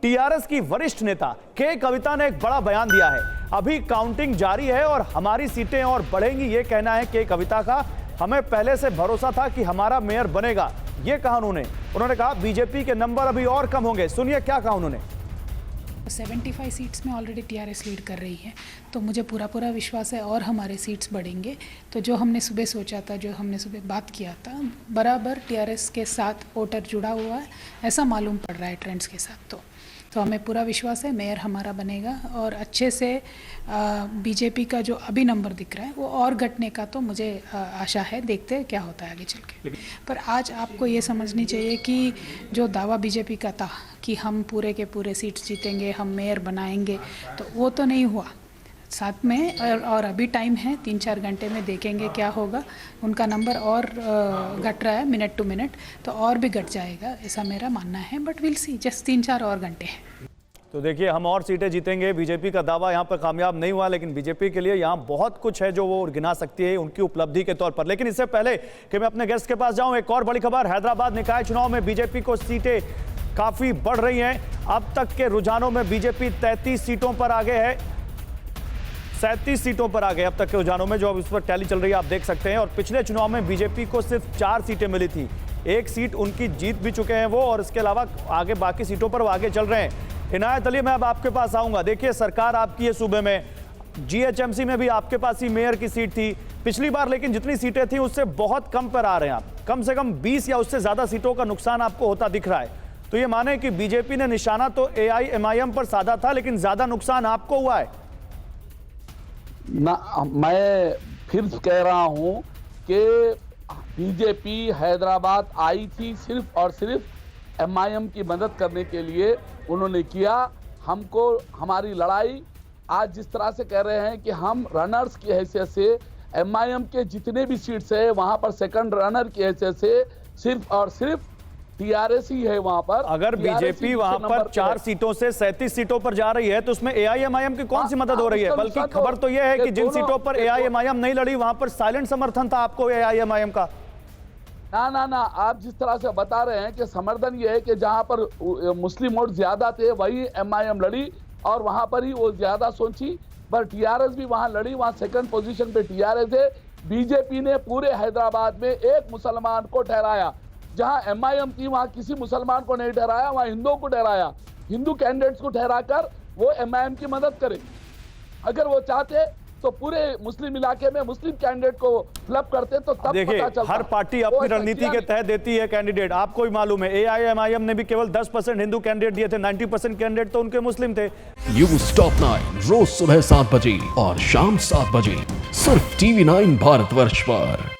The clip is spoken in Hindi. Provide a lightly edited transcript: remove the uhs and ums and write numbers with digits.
टीआरएस की वरिष्ठ नेता के कविता ने एक बड़ा बयान दिया है। अभी काउंटिंग जारी है और हमारी सीटें और बढ़ेंगी, ये कहना है के कविता का। हमें पहले से भरोसा था कि हमारा मेयर बनेगा, ये कहा उन्होंने कहा बीजेपी के नंबर अभी और कम होंगे। सुनिए क्या कहा उन्होंने। 75 सीट्स में ऑलरेडी टीआरएस लीड कर रही है, तो मुझे पूरा विश्वास है और हमारे सीट्स बढ़ेंगे। तो जो हमने सुबह सोचा था, जो हमने सुबह बात किया था, बराबर टीआरएस के साथ वोटर जुड़ा हुआ है, ऐसा मालूम पड़ रहा है ट्रेंड्स के साथ। तो हमें पूरा विश्वास है मेयर हमारा बनेगा और अच्छे से बीजेपी का जो अभी नंबर दिख रहा है वो और घटने का तो मुझे आशा है। देखते हैं क्या होता है आगे चल के। पर आज आपको ये समझनी चाहिए कि जो दावा बीजेपी का था कि हम पूरे के पूरे सीट्स जीतेंगे, हम मेयर बनाएंगे, तो वो तो नहीं हुआ। साथ में और अभी टाइम है, 3-4 घंटे में देखेंगे क्या होगा। उनका नंबर और घट रहा है मिनट टू मिनट, तो और भी घट जाएगा ऐसा मेरा मानना है। बट विल सी, जस्ट 3-4 और घंटे हैं। तो देखिए, हम और सीटें जीतेंगे। बीजेपी का दावा यहाँ पर कामयाब नहीं हुआ, लेकिन बीजेपी के लिए यहाँ बहुत कुछ है जो वो गिना सकती है उनकी उपलब्धि के तौर पर। लेकिन इससे पहले कि मैं अपने गेस्ट के पास जाऊं, एक और बड़ी खबर। हैदराबाद निकाय चुनाव में बीजेपी को सीटें काफी बढ़ रही हैं। अब तक के रुझानों में बीजेपी 33 सीटों पर आगे है, 37 सीटों पर आ गए अब तक के रुझानों में, जो अब इस पर टैली चल रही है, आप देख सकते हैं। और पिछले चुनाव में बीजेपी को सिर्फ 4 सीटें मिली थी, 1 सीट उनकी जीत भी चुके हैं वो, और इसके अलावा आगे बाकी सीटों पर वो आगे चल रहे हैं। इनायत अली, मैं अब आपके पास आऊंगा। देखिए, सरकार आपकी है सूबे में, जीएचएमसी में भी आपके पास ही मेयर की सीट थी पिछली बार, लेकिन जितनी सीटें थी उससे बहुत कम पर आ रहे हैं आप। कम से कम 20 या उससे ज्यादा सीटों का नुकसान आपको होता दिख रहा है। तो ये माने कि बीजेपी ने निशाना तो एआईएमआईएम पर साधा था, लेकिन ज्यादा नुकसान आपको हुआ है ना। मैं फिर कह रहा हूं कि बीजेपी हैदराबाद आई थी सिर्फ और सिर्फ एमआईएम की मदद करने के लिए। उन्होंने किया। हमको हमारी लड़ाई आज जिस तरह से कह रहे हैं कि हम रनर्स की हैसियत से एमआईएम के जितने भी सीट्स है वहां पर सेकंड रनर की हैसियत से सिर्फ और सिर्फ टीआरएस ही है वहां पर। अगर बीजेपी वहां पर 4 सीटों से 37 सीटों पर जा रही है तो उसमें एआईएमआईएम की कौन सी मदद हो रही है? बल्कि खबर तो यह है कि जिन सीटों पर एआईएमआईएम नहीं लड़ी वहां पर साइलेंट समर्थन था आपको एआईएमआईएम का। ना, आप जिस तरह से बता रहे हैं कि समर्थन ये है कि जहां पर मुस्लिम वोट ज्यादा थे वही एमआईएम लड़ी और वहां पर ही वो ज्यादा सोची। पर टीआरएस भी वहां लड़ी, वहां सेकंड पोजीशन पे टीआरएस है। बीजेपी ने पूरे हैदराबाद में एक मुसलमान को ठहराया, जहां एमआईएम थी वहां किसी मुसलमान को नहीं ठहराया, वहां हिंदुओं को ठहराया। हिंदू कैंडिडेट्स को ठहराकर वो एमआईएम की मदद करे। अगर वो चाहते तो पूरे मुस्लिम इलाके में मुस्लिम कैंडिडेट को फ्लप करते तो तब देखिए, पता चलता। हर पार्टी अपनी रणनीति के तहत देती है कैंडिडेट, आपको भी मालूम है। एआईएमआईएम ने भी केवल 10% हिंदू कैंडिडेट दिए थे, 90% कैंडिडेट तो उनके मुस्लिम थे। न्यूज़ टॉप 9 रोज सुबह 7 बजे और शाम 7 बजे सिर्फ TV9 भारतवर्ष पर।